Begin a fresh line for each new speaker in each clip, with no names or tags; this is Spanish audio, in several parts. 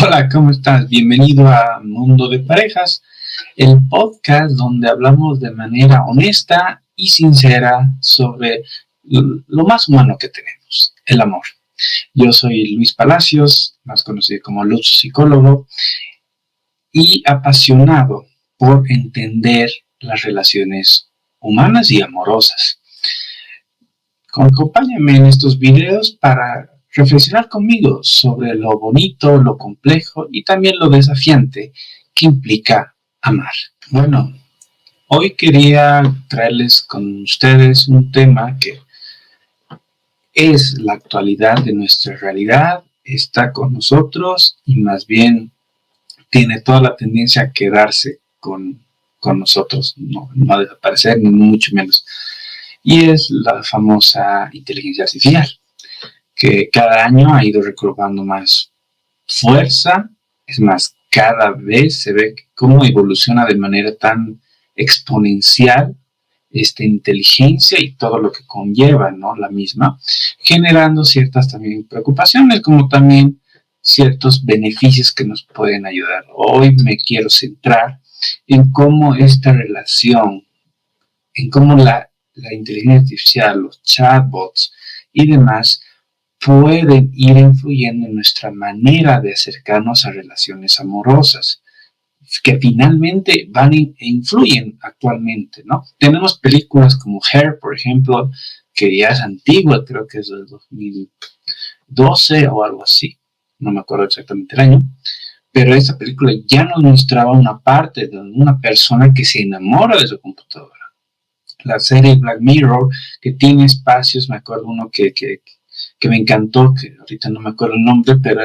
Hola, ¿cómo estás? Bienvenido a Mundo de Parejas, el podcast donde hablamos de manera honesta y sincera sobre lo más humano que tenemos, el amor. Yo soy Luis Palacios, más conocido como Luz Psicólogo, y apasionado por entender las relaciones humanas y amorosas. Acompáñame en estos videos para reflexionar conmigo sobre lo bonito, lo complejo y también lo desafiante que implica amar. Bueno, hoy quería traerles con ustedes un tema que es la actualidad de nuestra realidad, está con nosotros y más bien tiene toda la tendencia a quedarse con nosotros, no a desaparecer, ni mucho menos. Y es la famosa inteligencia artificial, que cada año ha ido recobrando más fuerza. Es más, cada vez se ve cómo evoluciona de manera tan exponencial esta inteligencia y todo lo que conlleva, ¿no? La misma, generando ciertas también preocupaciones, como también ciertos beneficios que nos pueden ayudar. Hoy me quiero centrar en cómo esta relación, en cómo la inteligencia artificial, los chatbots y demás pueden ir influyendo en nuestra manera de acercarnos a relaciones amorosas, que finalmente van e influyen actualmente, ¿no? Tenemos películas como Her, por ejemplo, que ya es antigua, creo que es del 2012 o algo así, no me acuerdo exactamente el año, pero esta película ya nos mostraba una parte de una persona que se enamora de su computadora. La serie Black Mirror, que tiene espacios, me acuerdo uno que me encantó, que ahorita no me acuerdo el nombre, pero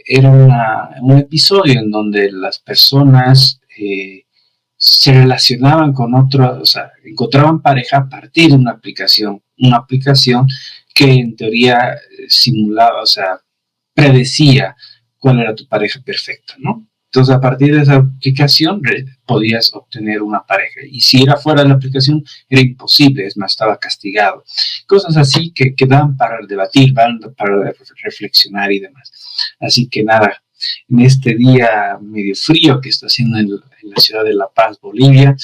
era un episodio en donde las personas se relacionaban con otros, o sea, encontraban pareja a partir de una aplicación que en teoría simulaba, o sea, predecía cuál era tu pareja perfecta, ¿no? Entonces, a partir de esa aplicación podías obtener una pareja. Y si era fuera de la aplicación, era imposible, es más, estaba castigado. Cosas así que dan para debatir, van para reflexionar y demás. Así que nada, en este día medio frío que está haciendo en la ciudad de La Paz, Bolivia,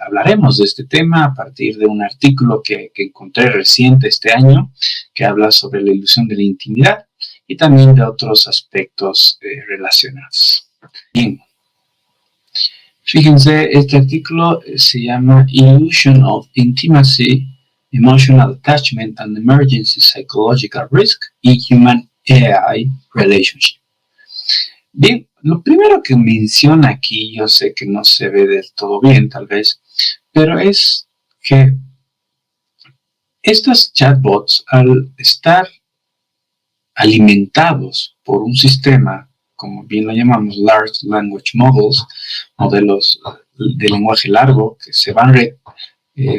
hablaremos de este tema a partir de un artículo que encontré reciente este año, que habla sobre la ilusión de la intimidad y también de otros aspectos relacionados. Bien, fíjense, este artículo se llama Illusion of Intimacy, Emotional Attachment and Emergency Psychological Risk in Human AI Relationship. Bien, lo primero que menciona aquí, yo sé que no se ve del todo bien tal vez, pero es que estos chatbots, al estar alimentados por un sistema, como bien lo llamamos, Large Language Models, modelos de lenguaje largo, que se van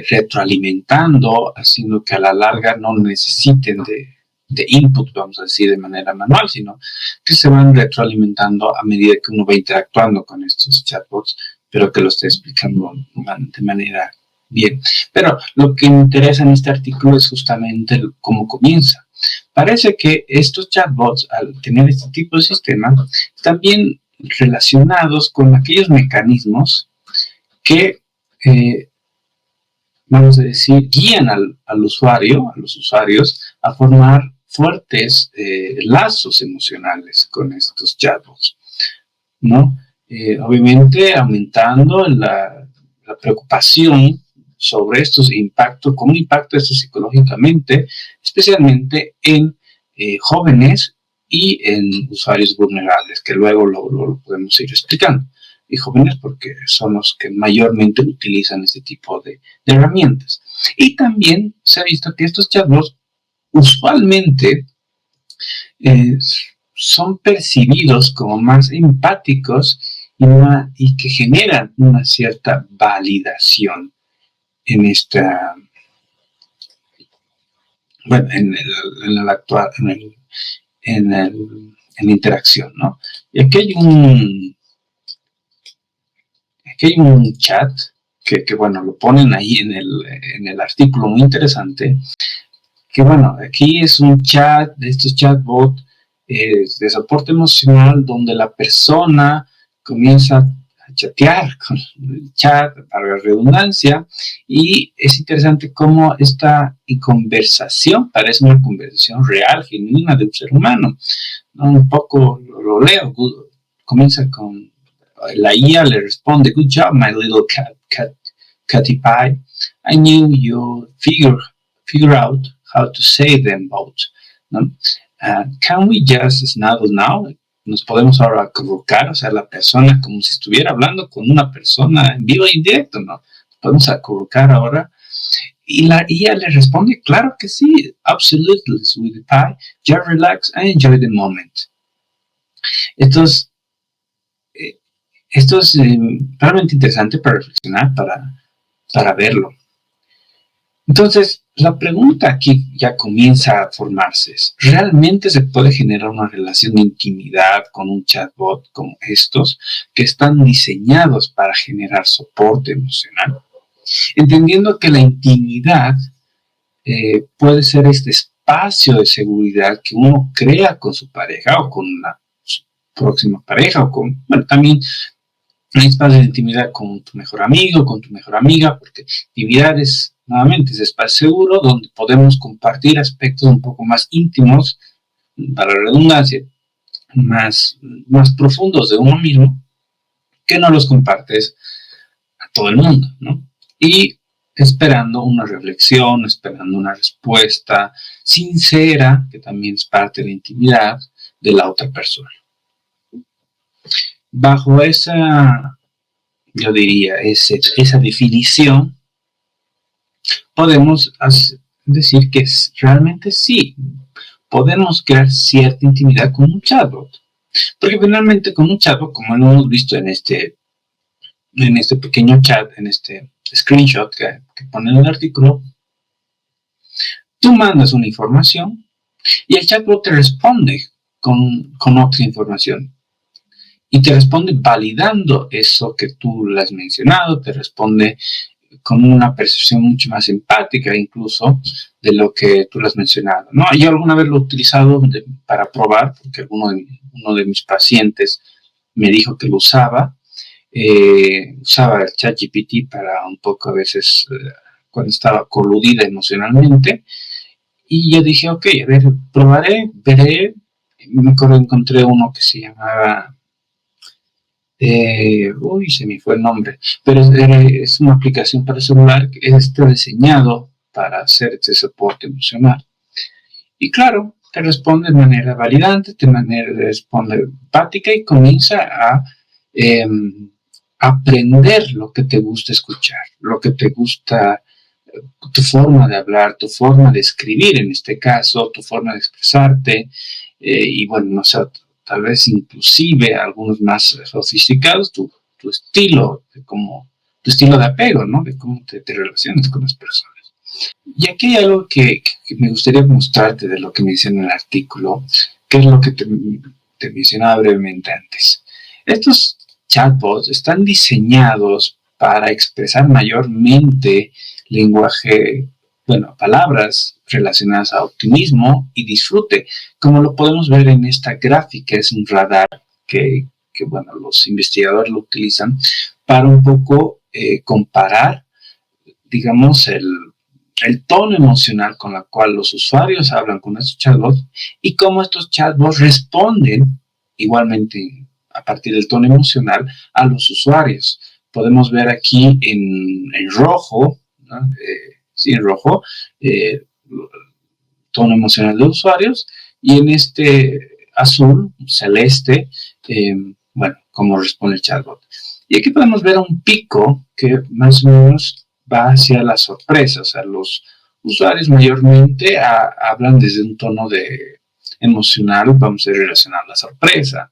retroalimentando, haciendo que a la larga no necesiten de input, vamos a decir, de manera manual, sino que se van retroalimentando a medida que uno va interactuando con estos chatbots, pero que lo esté explicando de manera bien. Pero lo que me interesa en este artículo es justamente cómo comienza. Parece que estos chatbots, al tener este tipo de sistema, están bien relacionados con aquellos mecanismos que, vamos a decir, guían al usuario, a los usuarios, a formar fuertes lazos emocionales con estos chatbots, ¿no? Obviamente aumentando la preocupación sobre estos impactos, cómo impacta esto psicológicamente, especialmente en jóvenes y en usuarios vulnerables, que luego lo podemos ir explicando. Y jóvenes porque son los que mayormente utilizan este tipo de herramientas. Y también se ha visto que estos chatbots usualmente son percibidos como más empáticos y que generan una cierta validación en esta, bueno, en la interacción, ¿no? Y aquí hay un chat que bueno, lo ponen ahí en el artículo, muy interesante, que bueno, aquí es un chat de estos chatbots de soporte emocional donde la persona comienza a chatear con el chat, para la redundancia, y es interesante cómo esta conversación parece una conversación real, genuina de un ser humano. ¿No? Un poco lo leo, comienza con la IA le responde, "Good job, my little catty pie. I knew you figure out how to say them both. ¿No? Can we just snuggle now?" Nos podemos ahora acurrucar, o sea, la persona como si estuviera hablando con una persona en vivo e indirecto, ¿no? Podemos acurrucar ahora. Y la IA le responde, claro que sí, absolutely, sweetie pie. Just relax and enjoy the moment. Entonces, esto es realmente interesante para reflexionar, para verlo. Entonces, la pregunta aquí ya comienza a formarse. ¿Realmente se puede generar una relación de intimidad con un chatbot como estos que están diseñados para generar soporte emocional? Entendiendo que la intimidad puede ser este espacio de seguridad que uno crea con su pareja o con una próxima pareja o con, bueno, también un espacio de intimidad con tu mejor amigo, con tu mejor amiga, porque intimidad es, nuevamente, ese espacio seguro donde podemos compartir aspectos un poco más íntimos, para la redundancia, más profundos de uno mismo, que no los compartes a todo el mundo, ¿no? Y esperando una reflexión, esperando una respuesta sincera, que también es parte de la intimidad de la otra persona. Bajo esa, yo diría, esa definición, podemos decir que realmente sí, podemos crear cierta intimidad con un chatbot. Porque finalmente con un chatbot, como lo hemos visto en este pequeño chat, en este screenshot que pone en el artículo, tú mandas una información y el chatbot te responde con otra información. Y te responde validando eso que tú le has mencionado, te responde con una percepción mucho más empática incluso de lo que tú le has mencionado, ¿no? Yo alguna vez lo he utilizado para probar, porque uno de mis pacientes me dijo que lo usaba el ChatGPT para un poco a veces cuando estaba coludida emocionalmente, y yo dije, ok, a ver, probaré, veré. Me acuerdo, encontré uno que se llamaba se me fue el nombre, pero es una aplicación para celular que está diseñado para hacer este soporte emocional. Y claro, te responde de manera validante, te responde empática y comienza a aprender lo que te gusta escuchar, lo que te gusta, tu forma de hablar, tu forma de escribir en este caso, tu forma de expresarte, y bueno, no sé, tal vez inclusive algunos más sofisticados, tu estilo, tu estilo de apego, ¿no? De cómo te relacionas con las personas. Y aquí hay algo que me gustaría mostrarte de lo que menciona el artículo, que es lo que te mencionaba brevemente antes. Estos chatbots están diseñados para expresar mayormente lenguaje, bueno, palabras relacionadas a optimismo y disfrute, como lo podemos ver en esta gráfica. Es un radar que bueno, los investigadores lo utilizan para un poco comparar, digamos, el tono emocional con el cual los usuarios hablan con estos chatbots y cómo estos chatbots responden igualmente a partir del tono emocional a los usuarios. Podemos ver aquí en rojo, ¿no? En rojo, tono emocional de usuarios, y en este azul, celeste, bueno, cómo responde el chatbot. Y aquí podemos ver un pico que más o menos va hacia la sorpresa, o sea, los usuarios mayormente hablan desde un tono emocional, vamos a relacionar la sorpresa,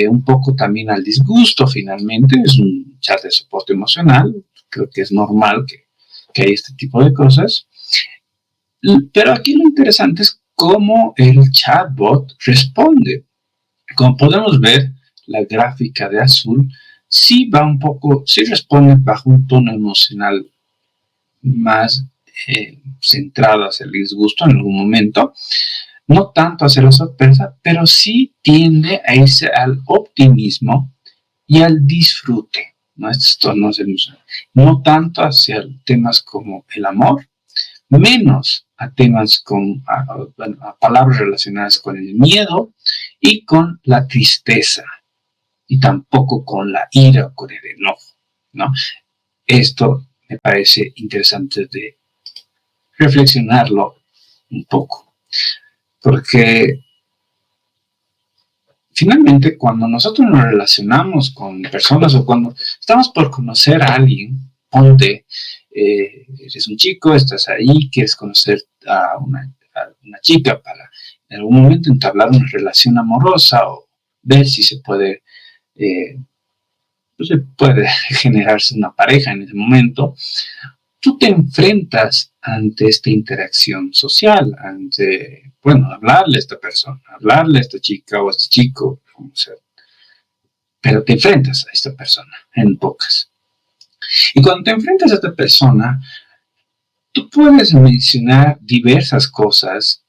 un poco también al disgusto. Finalmente es un chat de soporte emocional, creo que es normal que hay este tipo de cosas, pero aquí lo interesante es cómo el chatbot responde. Como podemos ver, la gráfica de azul sí va un poco, sí responde bajo un tono emocional más centrado hacia el disgusto en algún momento, no tanto hacia la sorpresa, pero sí tiende a irse al optimismo y al disfrute. ¿No? Esto no tanto hacia temas como el amor, menos a temas a palabras relacionadas con el miedo y con la tristeza, y tampoco con la ira o con el enojo, ¿no? Esto me parece interesante de reflexionarlo un poco, porque finalmente cuando nosotros nos relacionamos con personas o cuando estamos por conocer a alguien, ponte, eres un chico, estás ahí, quieres conocer a una chica para en algún momento entablar una relación amorosa o ver si se puede generarse una pareja en ese momento. Tú te enfrentas ante esta interacción social, hablarle a esta persona, hablarle a esta chica o a este chico, como sea, pero te enfrentas a esta persona, en pocas. Y cuando te enfrentas a esta persona, tú puedes mencionar diversas cosas,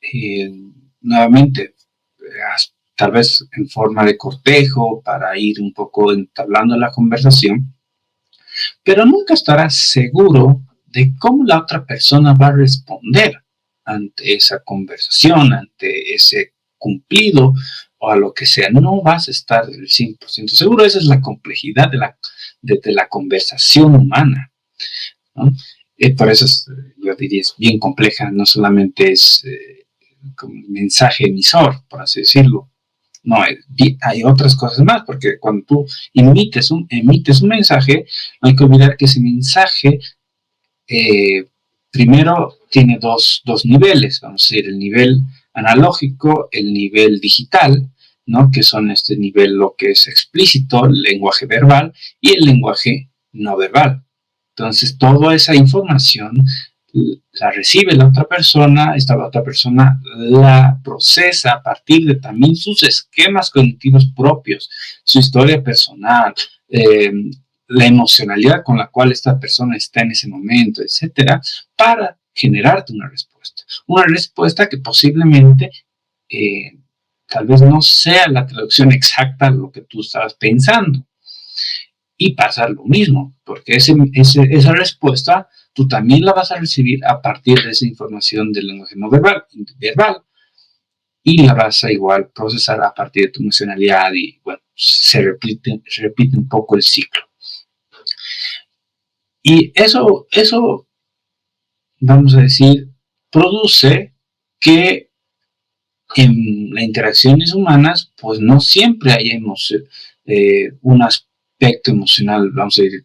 nuevamente, tal vez en forma de cortejo, para ir un poco entablando la conversación, pero nunca estarás seguro de cómo la otra persona va a responder ante esa conversación, ante ese cumplido o a lo que sea. No vas a estar del 100% seguro. Esa es la complejidad de la conversación humana, ¿no? Por eso yo diría, es bien compleja. No solamente es como un mensaje emisor, por así decirlo. No, hay otras cosas más, porque cuando tú emites un mensaje, no hay que olvidar que ese mensaje primero tiene dos niveles, vamos a decir, el nivel analógico, el nivel digital, ¿no? Que son este nivel, lo que es explícito, el lenguaje verbal, y el lenguaje no verbal. Entonces, toda esa información la recibe la otra persona, esta otra persona la procesa a partir de también sus esquemas cognitivos propios, su historia personal, la emocionalidad con la cual esta persona está en ese momento, etcétera, para generarte una respuesta. Una respuesta que posiblemente tal vez no sea la traducción exacta de lo que tú estabas pensando. Y pasa lo mismo, porque esa respuesta tú también la vas a recibir a partir de esa información del lenguaje no verbal, y la vas a igual procesar a partir de tu emocionalidad y bueno, se repite un poco el ciclo. Y eso, vamos a decir, produce que en las interacciones humanas, pues no siempre hay un aspecto emocional, vamos a decir,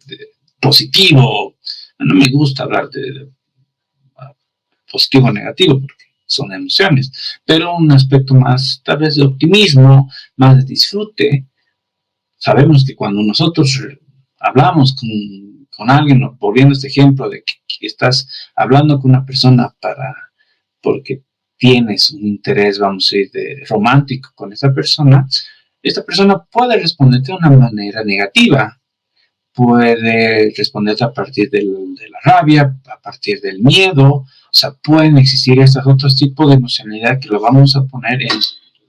positivo. No me gusta hablar de positivo o negativo, porque son emociones, pero un aspecto más, tal vez, de optimismo, más de disfrute. Sabemos que cuando nosotros hablamos con alguien, volviendo a este ejemplo de que estás hablando con una persona porque tienes un interés, vamos a decir, romántico con esta persona puede responderte de una manera negativa, puede responderte a partir de la rabia, a partir del miedo. O sea, pueden existir estos otros tipos de emocionalidad que lo vamos a poner en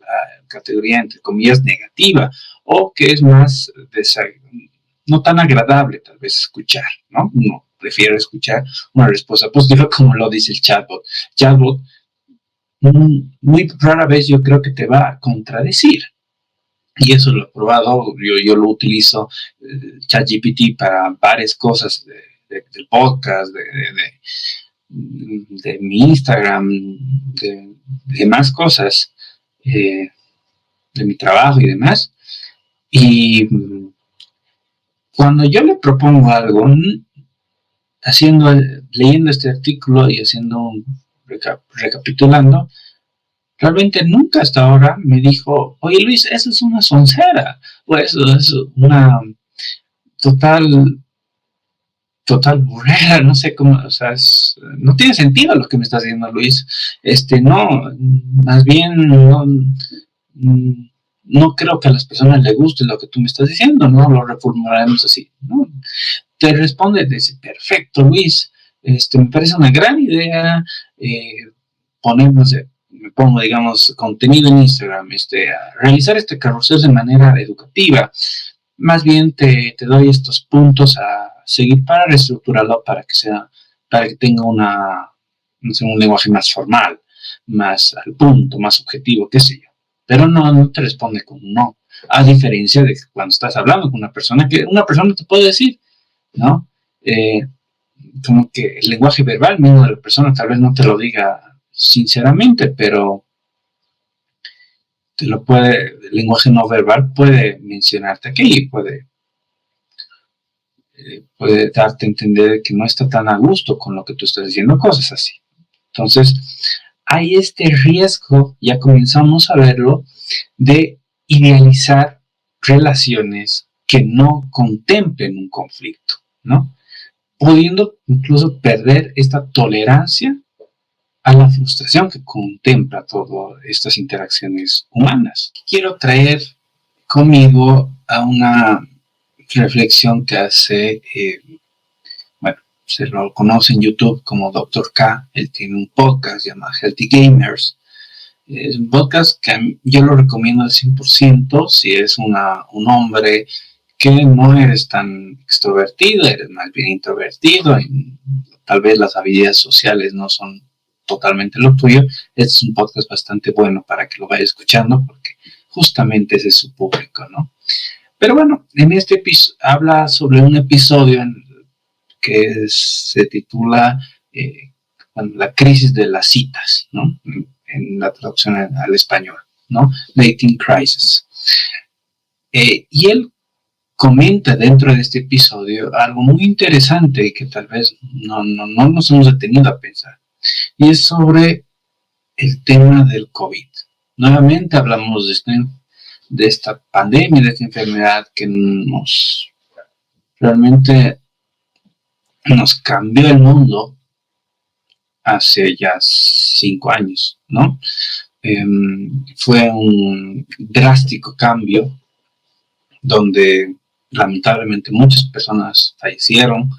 la categoría, entre comillas, negativa, o que es más no tan agradable tal vez escuchar, ¿no? Uno prefiere escuchar una respuesta positiva, como lo dice el chatbot. Chatbot muy rara vez yo creo que te va a contradecir. Y eso lo he probado, yo lo utilizo, ChatGPT, para varias cosas del podcast, de mi Instagram, de más cosas, de mi trabajo y demás. Y cuando yo le propongo algo, leyendo este artículo y recapitulando, realmente nunca hasta ahora me dijo, oye Luis, eso es una soncera, o eso es una total burrera, no sé cómo, o sea, no tiene sentido lo que me estás diciendo, Luis. No, más bien no creo que a las personas les guste lo que tú me estás diciendo, no lo reformularemos así, ¿no? Te responde, dice, perfecto, Luis, me parece una gran idea ponernos me pongo, digamos, contenido en Instagram, a realizar este carrusel de manera educativa. Más bien te doy estos puntos a seguir para reestructurarlo para que tenga no sé, un lenguaje más formal, más al punto, más objetivo, qué sé yo. Pero no te responde con un no. A diferencia de cuando estás hablando con una persona, que una persona te puede decir, ¿no? Como que el lenguaje verbal mismo de la persona tal vez no te lo diga sinceramente, pero el lenguaje no verbal puede mencionarte aquí, puede darte a entender que no está tan a gusto con lo que tú estás diciendo, cosas así. Entonces, hay este riesgo, ya comenzamos a verlo, de idealizar relaciones que no contemplen un conflicto, ¿no? Pudiendo incluso perder esta tolerancia a la frustración que contempla todas estas interacciones humanas. Quiero traer conmigo a una reflexión que hace, bueno, se lo conoce en YouTube como Dr. K. Él tiene un podcast llamado Healthy Gamers. Es un podcast que yo lo recomiendo al 100% si es un hombre que no eres tan extrovertido, eres más bien introvertido, y tal vez las habilidades sociales no son totalmente lo tuyo. Este es un podcast bastante bueno para que lo vaya escuchando porque justamente ese es su público, ¿no? Pero bueno, en este episodio habla sobre un episodio que se titula La crisis de las citas, ¿no? En la traducción al español, ¿no? Dating Crisis. Y él comenta dentro de este episodio algo muy interesante que tal vez no nos hemos detenido a pensar. Y es sobre el tema del COVID. Nuevamente hablamos de esta pandemia, de esta enfermedad que realmente nos cambió el mundo hace ya 5 años, ¿no? Fue un drástico cambio donde lamentablemente muchas personas fallecieron.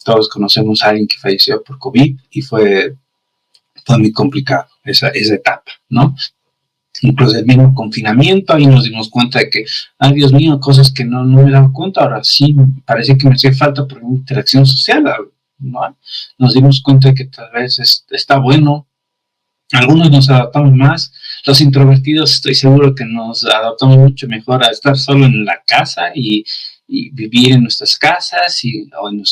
Todos conocemos a alguien que falleció por COVID y fue muy complicado esa etapa, ¿no? Incluso el mismo confinamiento, ahí nos dimos cuenta de que, ay Dios mío, cosas que no me daba cuenta, ahora sí parece que me hacía falta por una interacción social, ¿no? Nos dimos cuenta de que tal vez está bueno. Algunos nos adaptamos más, los introvertidos estoy seguro que nos adaptamos mucho mejor a estar solo en la casa y vivir en nuestras casas o en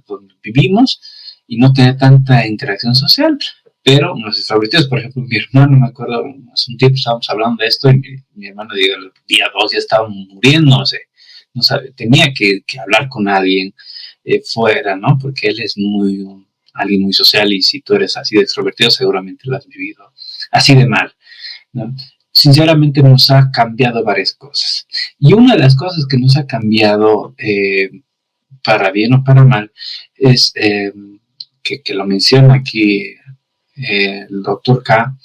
donde vivimos y no tener tanta interacción social. Pero los extrovertidos, por ejemplo, mi hermano, me acuerdo, hace un tiempo estábamos hablando de esto y mi hermano, digo, el día 2 ya estaba muriendo, no sabe, tenía que hablar con alguien fuera, ¿no? Porque él es alguien muy social y si tú eres así de extrovertido seguramente lo has vivido así de mal, ¿no? Sinceramente nos ha cambiado varias cosas. Y una de las cosas que nos ha cambiado, para bien o para mal, es que lo menciona aquí el doctor K,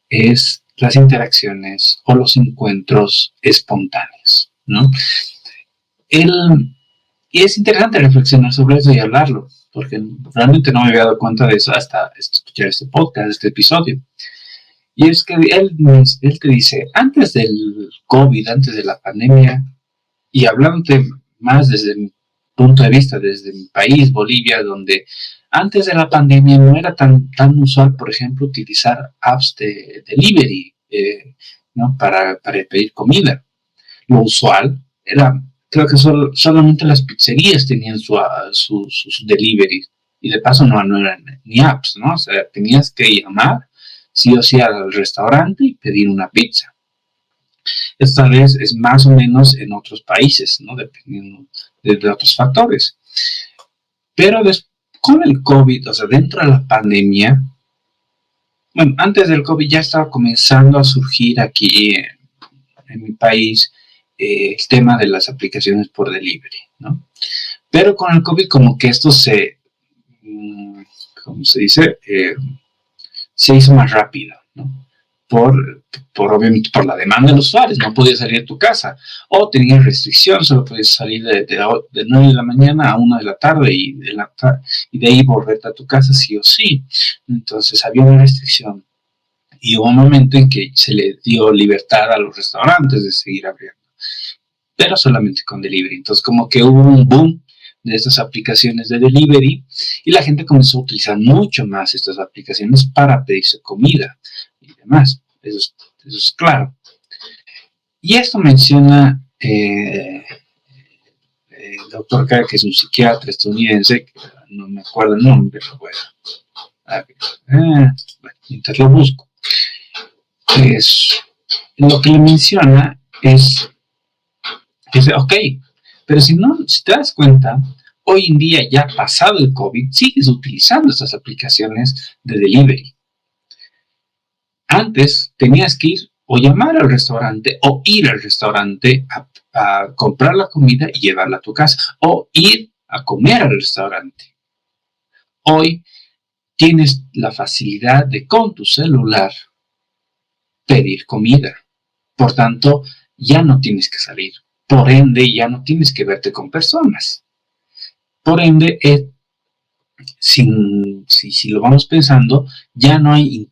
es las interacciones o los encuentros espontáneos, ¿no? Y es interesante reflexionar sobre eso y hablarlo, porque realmente no me había dado cuenta de eso hasta escuchar este podcast, este episodio. Y es que él te dice, antes del COVID, antes de la pandemia, y hablándote más desde mi punto de vista, desde mi país, Bolivia, donde antes de la pandemia no era tan usual, por ejemplo, utilizar apps de delivery, ¿no? para pedir comida. Lo usual era, creo que solamente las pizzerías tenían sus delivery, y de paso no eran ni apps, ¿no? O sea, tenías que llamar sí o sí al restaurante y pedir una pizza. Esta vez es más o menos en otros países, ¿no? Dependiendo de otros factores. Pero con el COVID, o sea, dentro de la pandemia, bueno, antes del COVID ya estaba comenzando a surgir aquí en mi país el tema de las aplicaciones por delivery, ¿no? Pero con el COVID como que esto ¿cómo se dice? Se hizo más rápido, ¿no? Obviamente por la demanda de los usuarios, no podías salir de tu casa, o tenías restricción, solo podías salir de 9 de la mañana a 1 de la tarde y de ahí volverte a tu casa sí o sí. Entonces había una restricción Y hubo un momento en que se le dio libertad a los restaurantes de seguir abriendo, pero solamente con delivery. Entonces como que hubo un boom de estas aplicaciones de delivery y la gente comenzó a utilizar mucho más estas aplicaciones para pedirse comida y demás. Eso es claro. Y esto menciona el doctor K, que es un psiquiatra estadounidense, que no me acuerdo el nombre, pero bueno, mientras lo busco. Lo que le menciona es ok, pero si te das cuenta, hoy en día, ya pasado el COVID, sigues utilizando estas aplicaciones de delivery. Antes tenías que ir o llamar al restaurante o ir al restaurante a comprar la comida y llevarla a tu casa, o ir a comer al restaurante. Hoy tienes la facilidad de con tu celular pedir comida. Por tanto, ya no tienes que salir. Por ende, ya no tienes que verte con personas. Por ende, si lo vamos pensando, ya no hay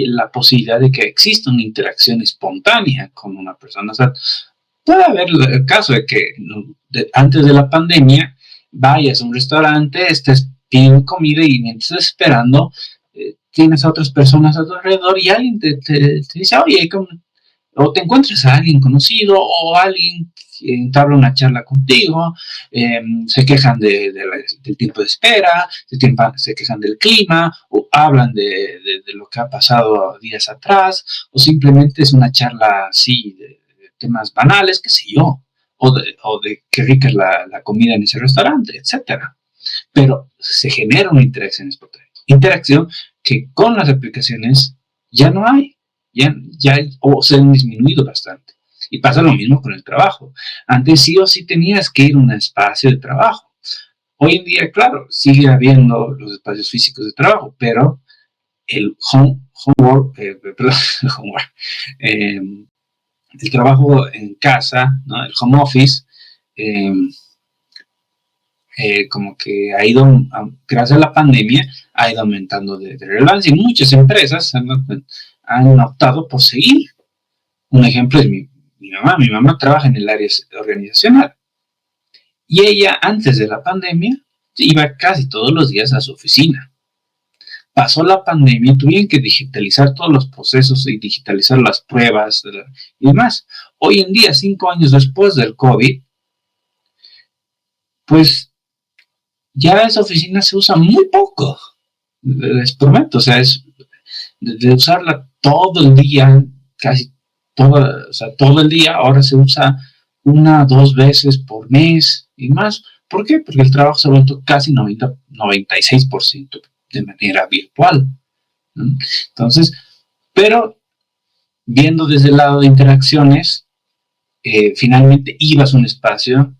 la posibilidad de que exista una interacción espontánea con una persona. O sea, puede haber el caso de que antes de la pandemia vayas a un restaurante, estés pidiendo comida y mientras estás esperando, tienes a otras personas a tu alrededor y alguien te dice, oye, o te encuentras a alguien conocido o alguien que entabla una charla contigo, se quejan del tiempo de espera, se quejan del clima, o hablan de lo que ha pasado días atrás, o simplemente es una charla así de temas banales, qué sé yo, o de qué rica es la comida en ese restaurante, etcétera. Pero se genera una interacción espontánea. Interacción que con las aplicaciones ya no hay. Ya o se han disminuido bastante. Y pasa lo mismo con el trabajo. Antes sí o sí tenías que ir a un espacio de trabajo. Hoy en día, claro, sigue habiendo los espacios físicos de trabajo, pero el el trabajo en casa, ¿no? El home office, como que ha ido, gracias a la pandemia, ha ido aumentando de relevancia y muchas empresas han optado por seguir. Un ejemplo es mi mamá. Mi mamá trabaja en el área organizacional y ella, antes de la pandemia, iba casi todos los días a su oficina. Pasó la pandemia y tuvieron que digitalizar todos los procesos y digitalizar las pruebas y demás. Hoy en día, 5 años después del COVID, pues ya esa oficina se usa muy poco. Les prometo, o sea, es de usarla todo el día, casi todo el día, ahora se usa 1 o 2 veces por mes y más. ¿Por qué? Porque el trabajo se ha vuelto casi 96% de manera virtual, ¿no? Entonces, pero viendo desde el lado de interacciones, finalmente ibas a un espacio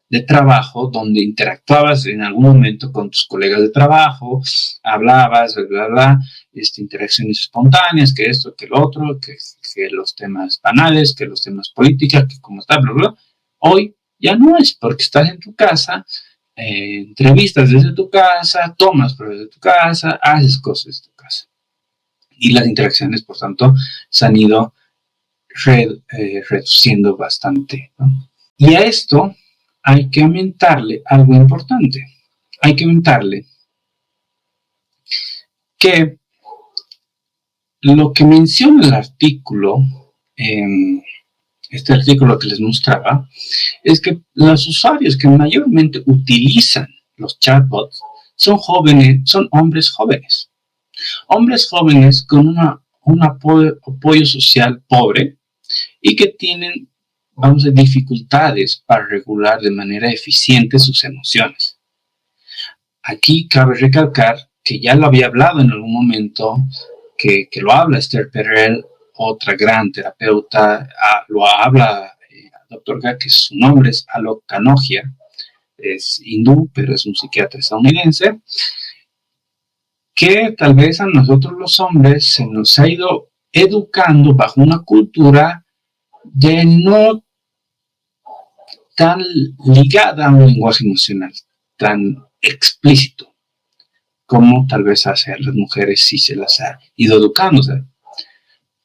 de trabajo donde interactuabas en algún momento con tus colegas de trabajo, hablabas, bla, bla, bla, interacciones espontáneas, que esto, que lo otro, que los temas banales, que los temas políticos, que cómo está, bla, bla. Hoy ya no es, porque estás en tu casa, entrevistas desde tu casa, tomas pruebas de tu casa, haces cosas desde tu casa. Y las interacciones, por tanto, se han ido reduciendo bastante, ¿no? Y a esto hay que aumentarle algo importante. Hay que aumentarle que lo que menciona el artículo, este artículo que les mostraba, es que los usuarios que mayormente utilizan los chatbots son jóvenes, son hombres jóvenes. Hombres jóvenes con un apoyo social pobre y que tienen, vamos a decir, dificultades para regular de manera eficiente sus emociones. Aquí cabe recalcar que ya lo había hablado en algún momento, que lo habla Esther Perel, otra gran terapeuta, lo habla Dr. K, que su nombre es Alok Kanogia, es hindú, pero es un psiquiatra estadounidense, que tal vez a nosotros los hombres se nos ha ido educando bajo una cultura de no tan ligada a un lenguaje emocional, tan explícito, como tal vez hacia las mujeres sí se las ha ido educando. O sea,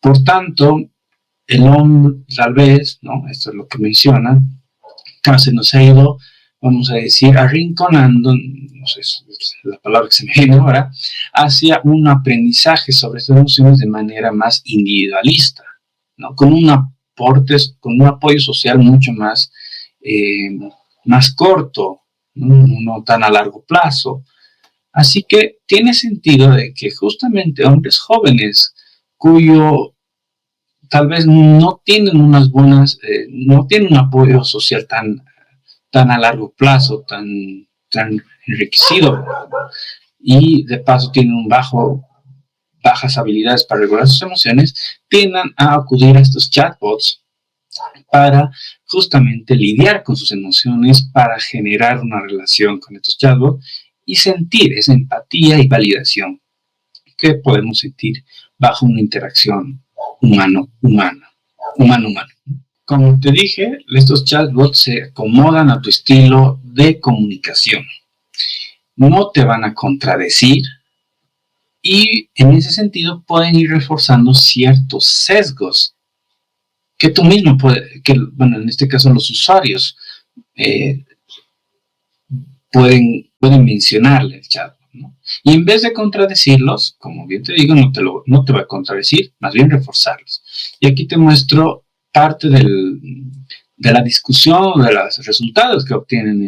por tanto, el hombre, tal vez, ¿no? Esto es lo que mencionan, se nos ha ido, vamos a decir, arrinconando, no sé, es la palabra que se me viene ahora, hacia un aprendizaje sobre estas emociones de manera más individualista, ¿no? Con un apoyo social mucho más corto, no tan a largo plazo. Así que tiene sentido de que justamente hombres jóvenes cuyo tal vez no tienen no tienen un apoyo social tan a largo plazo, tan enriquecido, y de paso tienen bajas habilidades para regular sus emociones, tiendan a acudir a estos chatbots para justamente lidiar con sus emociones, para generar una relación con estos chatbots y sentir esa empatía y validación que podemos sentir bajo una interacción humano-humano. Como te dije, estos chatbots se acomodan a tu estilo de comunicación. No te van a contradecir y en ese sentido pueden ir reforzando ciertos sesgos que tú mismo bueno, en este caso los usuarios pueden mencionarle el chatbot, ¿no? Y en vez de contradecirlos, como bien te digo, no te va a contradecir, más bien reforzarlos. Y aquí te muestro parte de la discusión, de los resultados que obtienen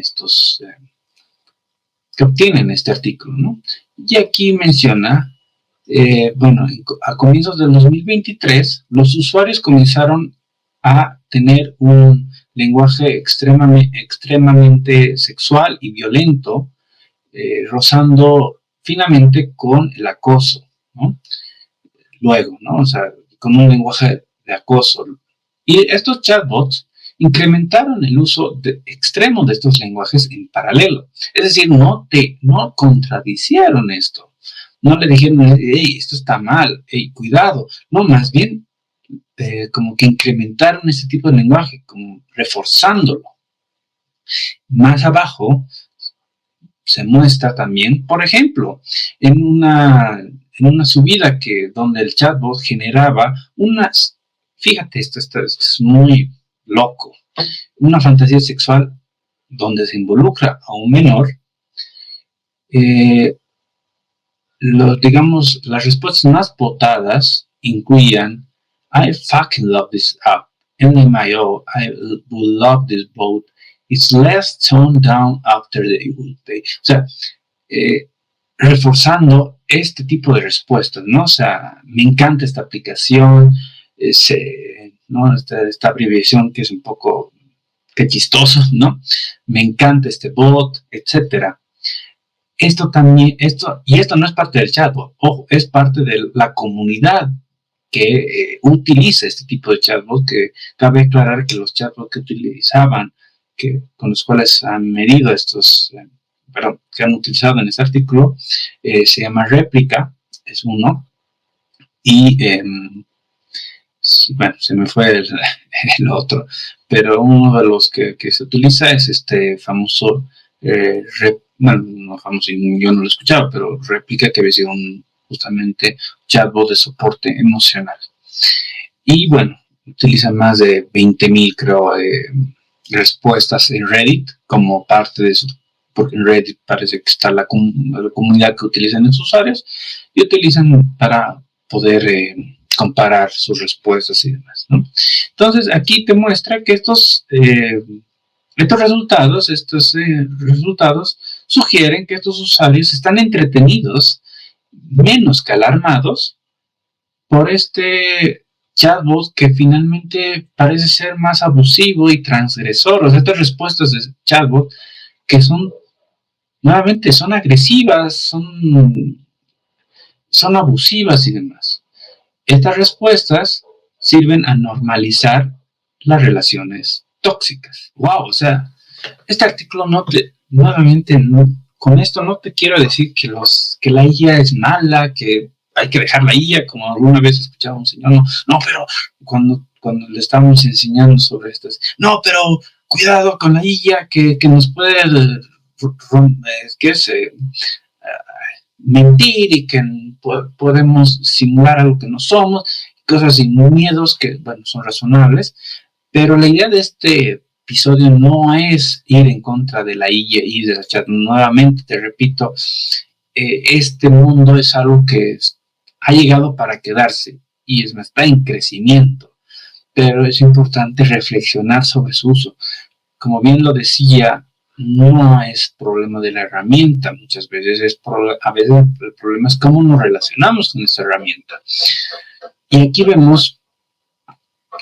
este artículo, ¿no? Y aquí menciona, bueno, a comienzos del 2023, los usuarios comenzaron a tener un lenguaje extremadamente sexual y violento, rozando finamente con el acoso, ¿no? Luego, ¿no? O sea, con un lenguaje de acoso. Y estos chatbots incrementaron el uso extremo de estos lenguajes en paralelo. Es decir, no contradicieron esto. No le dijeron, hey, esto está mal, hey, cuidado. No, más bien, como que incrementaron este tipo de lenguaje, como reforzándolo. Más abajo se muestra también, por ejemplo, en una subida donde el chatbot generaba fíjate, esto es muy loco, una fantasía sexual donde se involucra a un menor. Digamos, las respuestas más votadas incluían I fucking love this app. LMAO, I would love this boat. It's less toned down after the day. O sea, reforzando este tipo de respuestas, ¿no? O sea, me encanta esta aplicación, ¿no? Esta abreviación que es un poco que chistoso, ¿no? Me encanta este bot, etcétera. Esto no es parte del chatbot, ojo, es parte de la comunidad que utiliza este tipo de chatbot, que cabe aclarar que los chatbots que utilizaban, con los cuales han medido que han utilizado en este artículo, se llama Réplica, es uno, y bueno, se me fue el otro, pero uno de los que se utiliza es este famoso bueno, no famoso, yo no lo escuchaba, pero Réplica, que había sido justamente chatbot de soporte emocional. Y bueno, utiliza más de 20,000, creo, respuestas en Reddit como parte de porque en Reddit parece que está la comunidad que utilizan los usuarios y utilizan para poder comparar sus respuestas y demás, ¿no? Entonces, aquí te muestra que estos resultados sugieren que estos usuarios están entretenidos, menos que alarmados, por este chatbot que finalmente parece ser más abusivo y transgresor. O sea, estas respuestas de chatbot que nuevamente, son agresivas, son abusivas y demás. Estas respuestas sirven a normalizar las relaciones tóxicas. Wow, o sea, este artículo con esto no te quiero decir que la IA es mala, que hay que dejar la IA, como alguna vez escuchaba un señor, no, pero cuando le estábamos enseñando sobre esto, no, pero cuidado con la IA que nos puede, mentir y que podemos simular algo que no somos, cosas y miedos que, bueno, son razonables, pero la idea de este episodio no es ir en contra de la IA y de la chat. Nuevamente, te repito, este mundo es algo que ha llegado para quedarse y está en crecimiento, pero es importante reflexionar sobre su uso. Como bien lo decía, no es problema de la herramienta, muchas veces a veces el problema es cómo nos relacionamos con esa herramienta. Y aquí vemos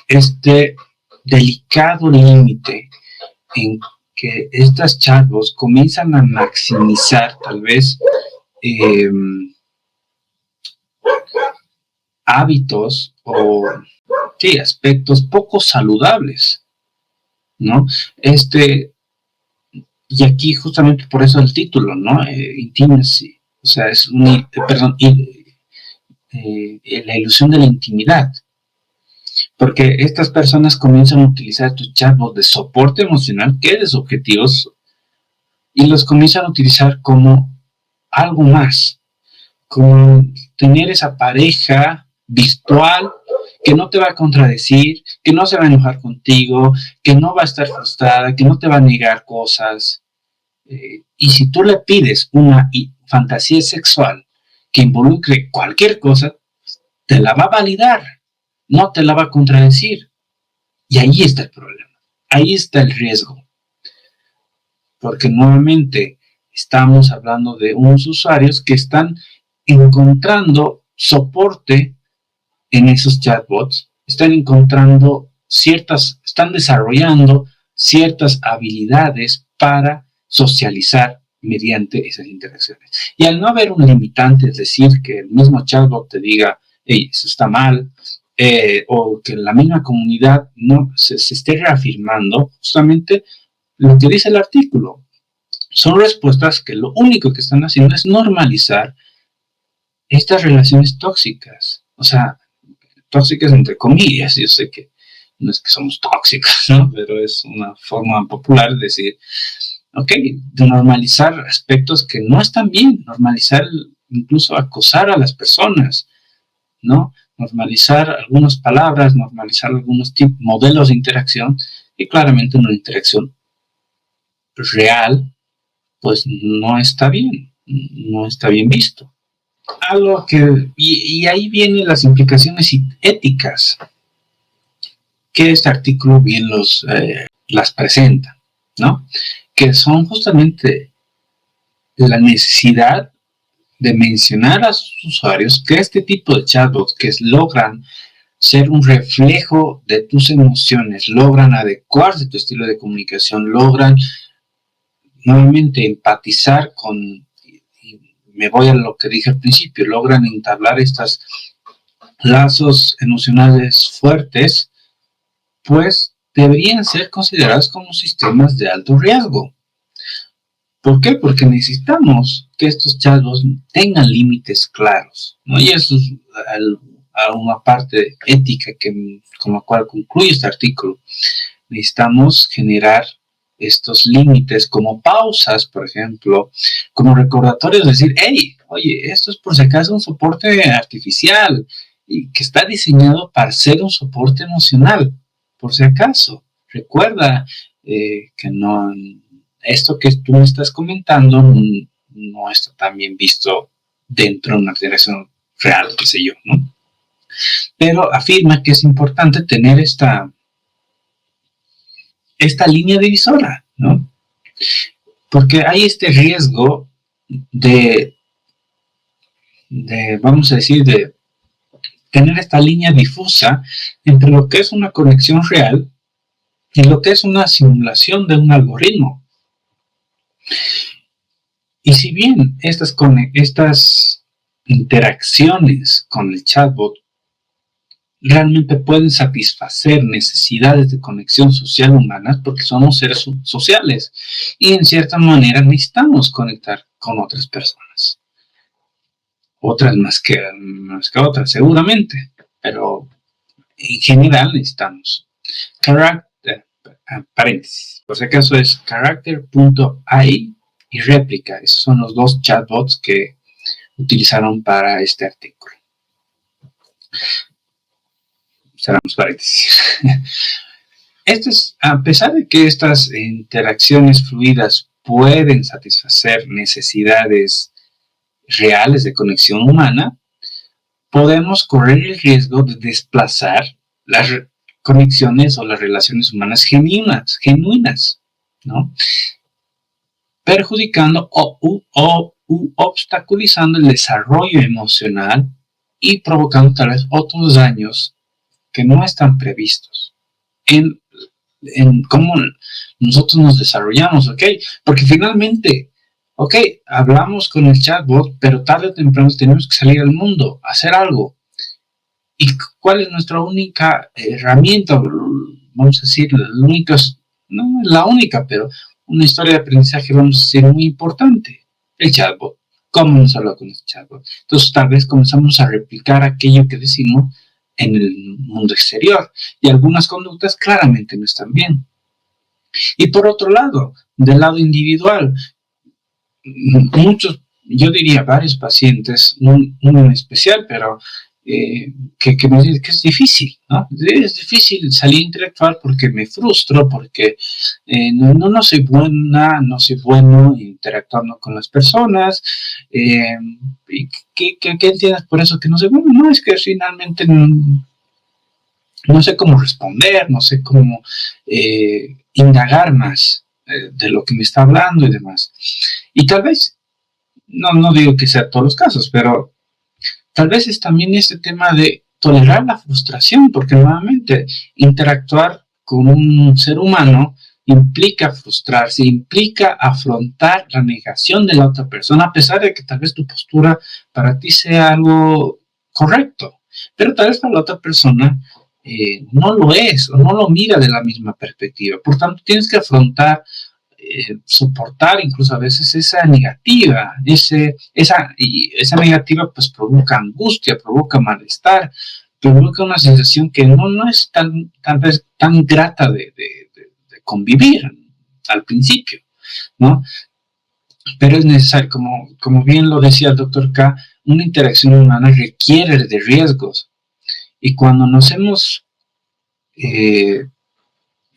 este delicado límite en que estas chatbots comienzan a maximizar tal vez hábitos o aspectos poco saludables, ¿no? Y aquí justamente por eso el título, ¿no? Intimacy, o sea, es la ilusión de la intimidad. Porque estas personas comienzan a utilizar tu chatbot de soporte emocional, que es de sus objetivos, y los comienzan a utilizar como algo más, como tener esa pareja virtual que no te va a contradecir, que no se va a enojar contigo, que no va a estar frustrada, que no te va a negar cosas. Y si tú le pides una fantasía sexual que involucre cualquier cosa, te la va a validar, no te la va a contradecir. Y ahí está el problema, ahí está el riesgo. Porque nuevamente estamos hablando de unos usuarios que están encontrando soporte en esos chatbots, están desarrollando ciertas habilidades para socializar mediante esas interacciones. Y al no haber un limitante, es decir, que el mismo chatbot te diga, hey, eso está mal, o que la misma comunidad no se esté reafirmando, justamente lo que dice el artículo, son respuestas que lo único que están haciendo es normalizar estas relaciones tóxicas. O sea, tóxicas entre comillas, yo sé que no es que somos tóxicos, ¿no? Pero es una forma popular de decir, ok, de normalizar aspectos que no están bien, normalizar incluso acosar a las personas, ¿no? Normalizar algunas palabras, normalizar algunos modelos de interacción y claramente una interacción real, pues no está bien, no está bien visto. Algo que, y ahí vienen las implicaciones éticas que este artículo bien las presenta, ¿no? Que son justamente la necesidad de mencionar a sus usuarios que este tipo de chatbots que logran ser un reflejo de tus emociones, logran adecuarse a tu estilo de comunicación, logran nuevamente empatizar con, me voy a lo que dije al principio, logran entablar estos lazos emocionales fuertes, pues deberían ser considerados como sistemas de alto riesgo. ¿Por qué? Porque necesitamos que estos chatbots tengan límites claros, ¿no? Y eso es una parte ética con la cual concluye este artículo. Necesitamos generar estos límites como pausas, por ejemplo, como recordatorios, decir, hey, oye, esto es por si acaso un soporte artificial y que está diseñado para ser un soporte emocional, por si acaso. Recuerda que no, esto que tú me estás comentando no está tan bien visto dentro de una interacción real, qué sé yo, ¿no? Pero afirma que es importante tener esta línea divisora, ¿no? Porque hay este riesgo vamos a decir, de tener esta línea difusa entre lo que es una conexión real y lo que es una simulación de un algoritmo. Y si bien estas interacciones con el chatbot realmente pueden satisfacer necesidades de conexión social humanas, porque somos seres sociales y en cierta manera necesitamos conectar con otras personas. Otras más que otras, seguramente, pero en general necesitamos. Paréntesis, por si acaso es character.ai y réplica. Esos son los dos chatbots que utilizaron para este artículo. Cerramos paréntesis. A pesar de que estas interacciones fluidas pueden satisfacer necesidades reales de conexión humana, podemos correr el riesgo de desplazar las conexiones o las relaciones humanas genuinas, ¿no? Perjudicando u obstaculizando el desarrollo emocional y provocando tal vez otros daños que no están previstos en cómo nosotros nos desarrollamos, ¿ok? Porque finalmente, ok, hablamos con el chatbot, pero tarde o temprano tenemos que salir al mundo, hacer algo. ¿Y cuál es nuestra única herramienta? Vamos a decir, no es la única, pero una historia de aprendizaje, vamos a decir, muy importante. El chatbot. ¿Cómo nos habla con el chatbot? Entonces, tal vez comenzamos a replicar aquello que decimos en el mundo exterior. Y algunas conductas claramente no están bien. Y por otro lado, del lado individual, yo diría varios pacientes, uno en especial, pero que me dicen que es difícil, ¿no? Es difícil salir a interactuar porque me frustro, porque no soy bueno interactuando con las personas. ¿Qué entiendes por eso que no soy bueno? No, es que finalmente no sé cómo responder, no sé cómo indagar más de lo que me está hablando y demás. Y tal vez, no digo que sea todos los casos, pero tal vez es también este tema de tolerar la frustración, porque nuevamente interactuar con un ser humano implica frustrarse, implica afrontar la negación de la otra persona, a pesar de que tal vez tu postura para ti sea algo correcto, pero tal vez para la otra persona no lo es o no lo mira de la misma perspectiva. Por tanto, tienes que afrontar, soportar incluso a veces esa negativa, esa negativa pues provoca angustia, provoca malestar, provoca una sensación que no es tal vez tan grata de convivir al principio, ¿no? Pero es necesario, como bien lo decía el doctor K, una interacción humana requiere de riesgos. Y cuando nos hemos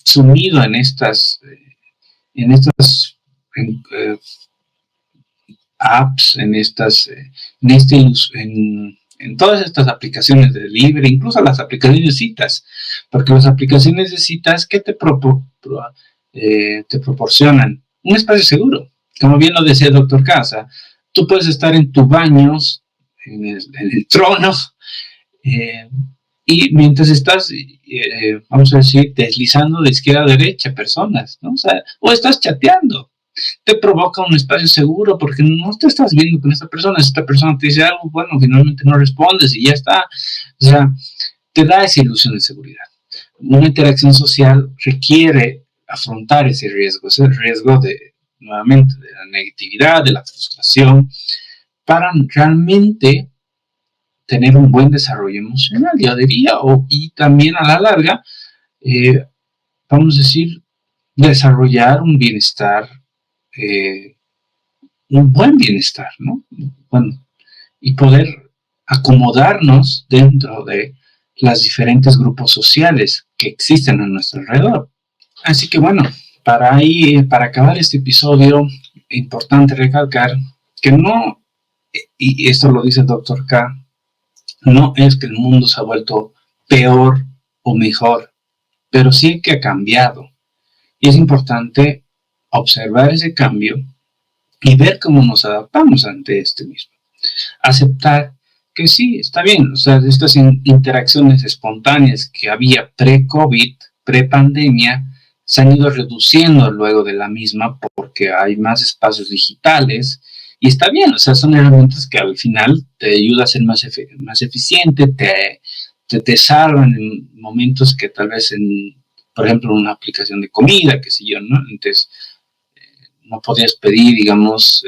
sumido en apps, en todas estas aplicaciones de libre, incluso las aplicaciones de citas, porque las aplicaciones de citas que te proporcionan un espacio seguro, como bien lo decía el doctor Casa, tú puedes estar en tu baño, en el trono, y mientras estás, vamos a decir, deslizando de izquierda a derecha personas, ¿no? O estás chateando, te provoca un espacio seguro porque no te estás viendo con esta persona te dice algo, bueno, finalmente no respondes y ya está. O sea, te da esa ilusión de seguridad. Una interacción social requiere afrontar ese riesgo nuevamente, de la negatividad, de la frustración, para realmente tener un buen desarrollo emocional, yo diría, y también a la larga, vamos a decir, desarrollar un bienestar, un buen bienestar, ¿no? Bueno, y poder acomodarnos dentro de los diferentes grupos sociales que existen a nuestro alrededor. Así que bueno, para acabar este episodio, es importante recalcar que no, y esto lo dice el Dr. K, no es que el mundo se ha vuelto peor o mejor, pero sí que ha cambiado. Y es importante observar ese cambio y ver cómo nos adaptamos ante este mismo. Aceptar que sí, está bien, o sea, estas interacciones espontáneas que había pre-COVID, pre-pandemia, se han ido reduciendo luego de la misma porque hay más espacios digitales. Y está bien, o sea, son herramientas que al final te ayudan a ser más eficiente, te salvan en momentos que tal vez por ejemplo, en una aplicación de comida, qué sé yo, ¿no? Entonces, no podías pedir, digamos,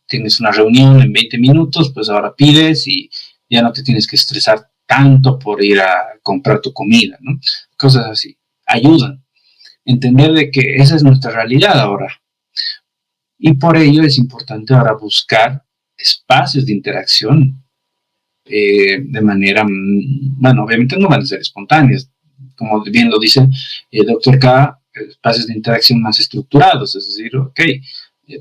tienes una reunión en 20 minutos, pues ahora pides y ya no te tienes que estresar tanto por ir a comprar tu comida, ¿no? Cosas así. Ayudan. Entender de que esa es nuestra realidad ahora. Y por ello es importante ahora buscar espacios de interacción de manera, bueno, obviamente no van a ser espontáneas, como bien lo dice el Dr. K, espacios de interacción más estructurados, es decir, ok,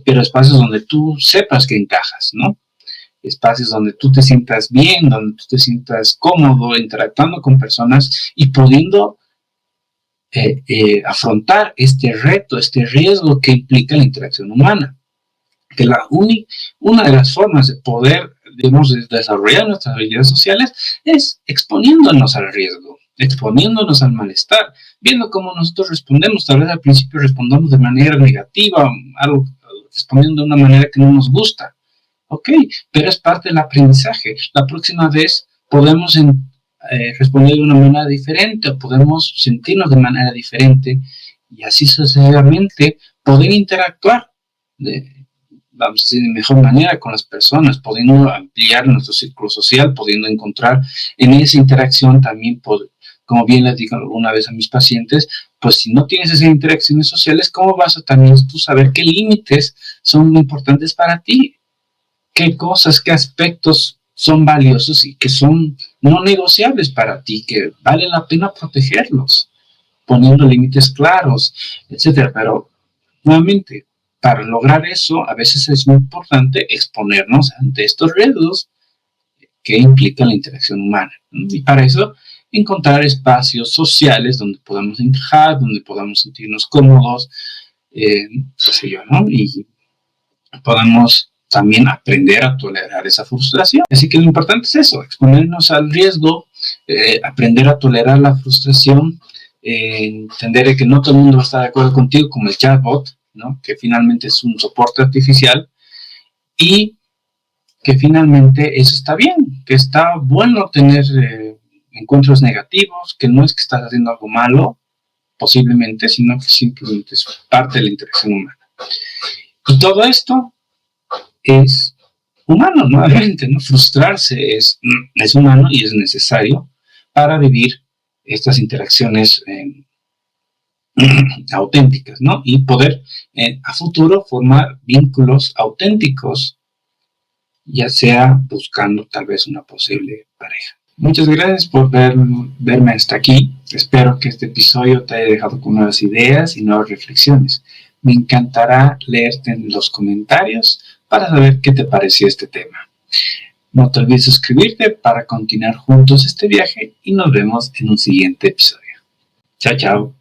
pero espacios donde tú sepas que encajas, ¿no? Espacios donde tú te sientas bien, donde tú te sientas cómodo interactuando con personas y pudiendo afrontar este reto, este riesgo que implica la interacción humana. Que una de las formas de poder, digamos, desarrollar nuestras habilidades sociales es exponiéndonos al riesgo, exponiéndonos al malestar, viendo cómo nosotros respondemos. Tal vez al principio respondamos de manera negativa, respondiendo de una manera que no nos gusta. Ok, pero es parte del aprendizaje. La próxima vez podemos responder de una manera diferente o podemos sentirnos de manera diferente y así sucesivamente poder interactuar vamos a decir, de mejor manera con las personas, pudiendo ampliar nuestro círculo social, pudiendo encontrar en esa interacción también, como bien les digo alguna vez a mis pacientes, pues si no tienes esas interacciones sociales, ¿cómo vas a también tú saber qué límites son importantes para ti? ¿Qué cosas, qué aspectos son valiosos y que son no negociables para ti, que vale la pena protegerlos, poniendo límites claros, etcétera? Pero, nuevamente, para lograr eso, a veces es muy importante exponernos ante estos riesgos que implican la interacción humana. Y para eso, encontrar espacios sociales donde podamos encajar, donde podamos sentirnos cómodos, qué sé yo, ¿no? Y podamos también aprender a tolerar esa frustración. Así que lo importante es eso, exponernos al riesgo, aprender a tolerar la frustración, entender que no todo el mundo va a estar de acuerdo contigo, como el chatbot, ¿no? Que finalmente es un soporte artificial y que finalmente eso está bien, que está bueno tener encuentros negativos, que no es que estás haciendo algo malo, posiblemente, sino que simplemente es parte de la interacción humana. Y todo esto es humano, nuevamente, ¿no? Frustrarse es humano y es necesario para vivir estas interacciones auténticas, ¿no? Y poder a futuro formar vínculos auténticos, ya sea buscando tal vez una posible pareja. Muchas gracias por verme hasta aquí. Espero que este episodio te haya dejado con nuevas ideas y nuevas reflexiones. Me encantará leerte en los comentarios para saber qué te pareció este tema. No te olvides suscribirte para continuar juntos este viaje y nos vemos en un siguiente episodio. Chao, chao.